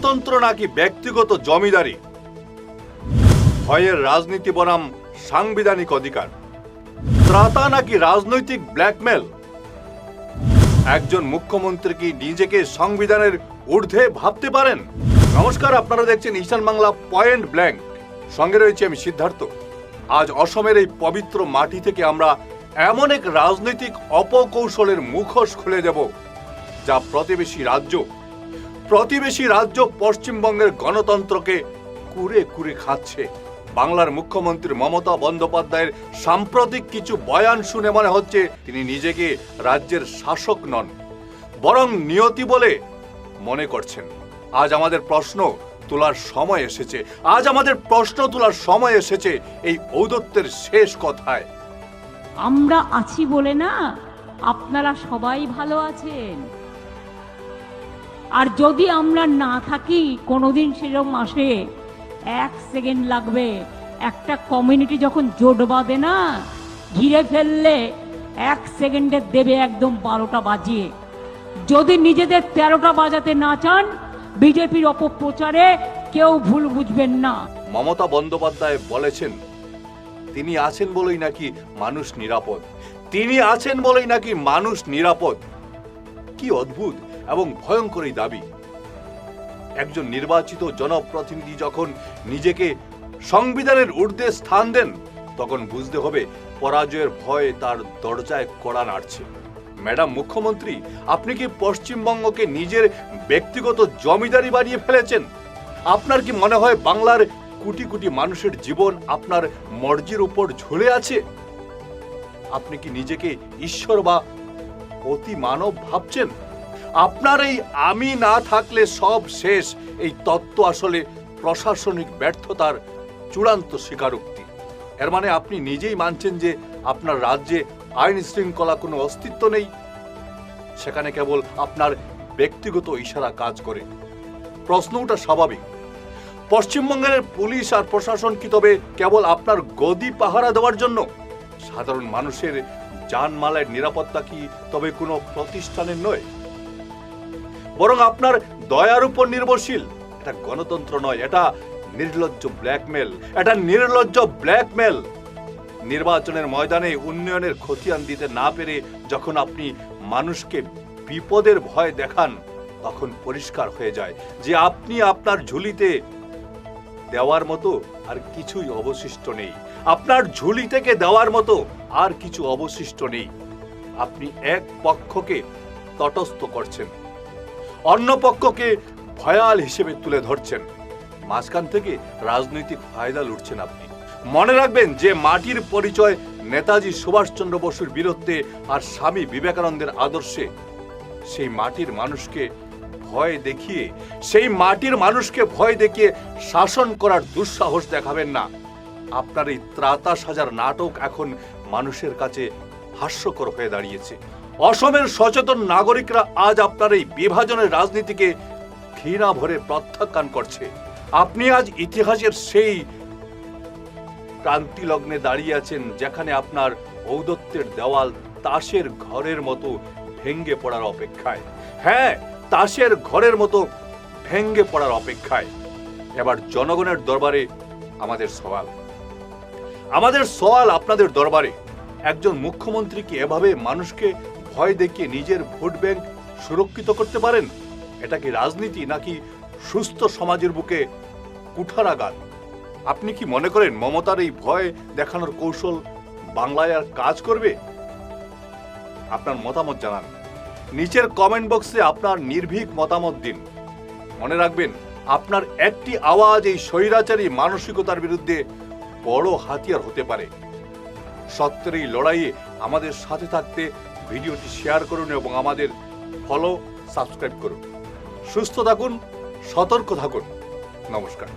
গণতন্ত্র নাকি ব্যক্তিগত জমিদারি, ভয়ের রাজনীতি বনাম সাংবিধানিক অধিকার, ত্রাতা নাকি রাজনৈতিক ব্ল্যাকমেল। একজন মুখ্যমন্ত্রী কি নিজেকে সংবিধানের ঊর্ধ্বে ভাবতে পারেন? নমস্কার, আপনারা দেখছেন ঈশান বাংলা পয়েন্ট ব্ল্যাঙ্ক। সঙ্গে রয়েছে আমি সিদ্ধার্থ। আজ অসমের এই পবিত্র মাটি থেকে আমরা এমন এক রাজনৈতিক অপকৌশলের মুখোশ খুলে দেব, যা প্রতিবেশী রাজ্য পশ্চিমবঙ্গের গণতন্ত্রকে কুরে কুরে খাচ্ছে। বাংলার মুখ্যমন্ত্রী মমতা বন্দ্যোপাধ্যায়ের সাম্প্রতিক কিছু বয়ান শুনে মনে হচ্ছে তিনি নিজেকে রাজ্যের শাসক নন, বরং নিয়তি বলে মনে করছেন। আজ আমাদের প্রশ্ন তোলার সময় এসেছে এই ঔদ্ধত্যের শেষ কথায়। আমরা আছি বলে না আপনারা সবাই ভালো আছেন, আর যদি আমরা না থাকি কোনোদিন সেরকম আসে, 1 সেকেন্ড লাগবে। একটা কমিউনিটি যখন জোট বাঁধে না, ঘিরে ফেললে 1 সেকেন্ডে দেবে একদম 12টা বাজিয়ে। যদি নিজেদের 13টা বাজাতে না চান, বিজেপির অপপ্রচারে কেউ ভুল বুঝবেন না। মমতা বন্দ্যোপাধ্যায় বলেছেন তিনি আছেন বলেই নাকি মানুষ নিরাপদ। কি অদ্ভুত এবং ভয়ঙ্কর এই দাবি। একজন নির্বাচিত জনপ্রতিনিধি যখন নিজেকে সংবিধানের ঊর্ধ্বে স্থান দেন, তখন বুঝতে হবে পরাজয়ের ভয়ে তার দরজায় কড়া নাড়ছে। ম্যাডাম মুখ্যমন্ত্রী, আপনি কি পশ্চিমবঙ্গকে নিজের ব্যক্তিগত জমিদারি বানিয়ে ফেলেছেন? আপনার কি মনে হয় বাংলার কোটি কোটি মানুষের জীবন আপনার মর্জির উপর ঝুলে আছে? আপনি কি নিজেকে ঈশ্বর বা অতি মানব ভাবছেন? আপনার এই আমি না থাকলে সব শেষ এই তত্ত্ব আসলে প্রশাসনিক ব্যর্থতার চূড়ান্ত স্বীকারোক্তি। এর মানে আপনি নিজেই মানছেন যে আপনার রাজ্যে আইন শৃঙ্খলা কোনো অস্তিত্ব নেই, সেখানে কেবল আপনার ব্যক্তিগত ইশারা কাজ করে। প্রশ্ন ওঠা স্বাভাবিক, পশ্চিমবঙ্গের পুলিশ আর প্রশাসন কি তবে কেবল আপনার গদি পাহারা দেওয়ার জন্য? সাধারণ মানুষের জানমালের নিরাপত্তা কি তবে কোনো প্রতিষ্ঠানের নয়, বরং আপনার দয়ার উপর নির্ভরশীল? এটা গণতন্ত্র নয়, এটা নির্লজ্জ ব্ল্যাকমেল। নির্বাচনের ময়দানে উন্নয়নের খতিয়ান দিতে না পেরে যখন আপনি মানুষকে বিপদের ভয় দেখান, তখন পরিষ্কার হয়ে যায় যে আপনি আপনার ঝুলিতে দেওয়ার মতো আর কিছুই অবশিষ্ট নেই। আপনার ঝুলি থেকে দেওয়ার মতো আর কিছু অবশিষ্ট নেই। আপনি এক পক্ষকে তটস্থ করছেন, অন্য পক্ষকে ভয়াল হিসেবে তুলে ধরছেন, মাঝখান থেকে রাজনৈতিক ফায়দা লুটছেন আপনি। মনে রাখবেন যে মাটির পরিচয় নেতাজি সুভাষচন্দ্র বসুর বীরত্বে আর স্বামী বিবেকানন্দের আদর্শে, সেই মাটির মানুষকে ভয় দেখিয়ে শাসন করার দুঃসাহস দেখাবেন না। আপনার এই ত্রাতা সাজার নাটক এখন মানুষের কাছে হাস্যকর হয়ে দাঁড়িয়েছে। অসমের সচেতন নাগরিকরা আজ আপনার এই বিভাজনের রাজনীতিকে ঘৃণা ভরে প্রত্যাখ্যান করছে। আপনি আজ ইতিহাসের সেই ক্রান্তি লগ্নে দাঁড়িয়ে আছেন, যেখানে আপনার ঔদ্ধত্যের দেওয়াল তাসের ঘরের মতো ভেঙ্গে পড়ার অপেক্ষায়। হ্যাঁ, তাসের ঘরের মতো ভেঙ্গে পড়ার অপেক্ষায়। এবার জনগণের দরবারে আমাদের সওয়াল আপনাদের দরবারে। একজন মুখ্যমন্ত্রী কি এভাবে মানুষকে ভয় দেখিয়ে নিজের ভোট ব্যাংক সুরক্ষিত করতে পারেন? এটা কি রাজনীতি নাকি সুস্থ সমাজের বুকে কুঠারাঘাত? আপনি কি মনে করেন মমতার এই ভয় দেখানোর কৌশল বাংলায় আর কাজ করবে? আপনার মতামত জানান, নিচের কমেন্ট বক্সে আপনার নির্ভীক মতামত দিন। মনে রাখবেন, আপনার একটি আওয়াজ এই স্বৈরাচারী মানসিকতার বিরুদ্ধে বড় হাতিয়ার হতে পারে। সত্যের এই লড়াইয়ে আমাদের সাথে থাকতে ভিডিওটি শেয়ার করুন এবং আমাদের সাবস্ক্রাইব করুন। সুস্থ থাকুন, সতর্ক থাকুন। নমস্কার।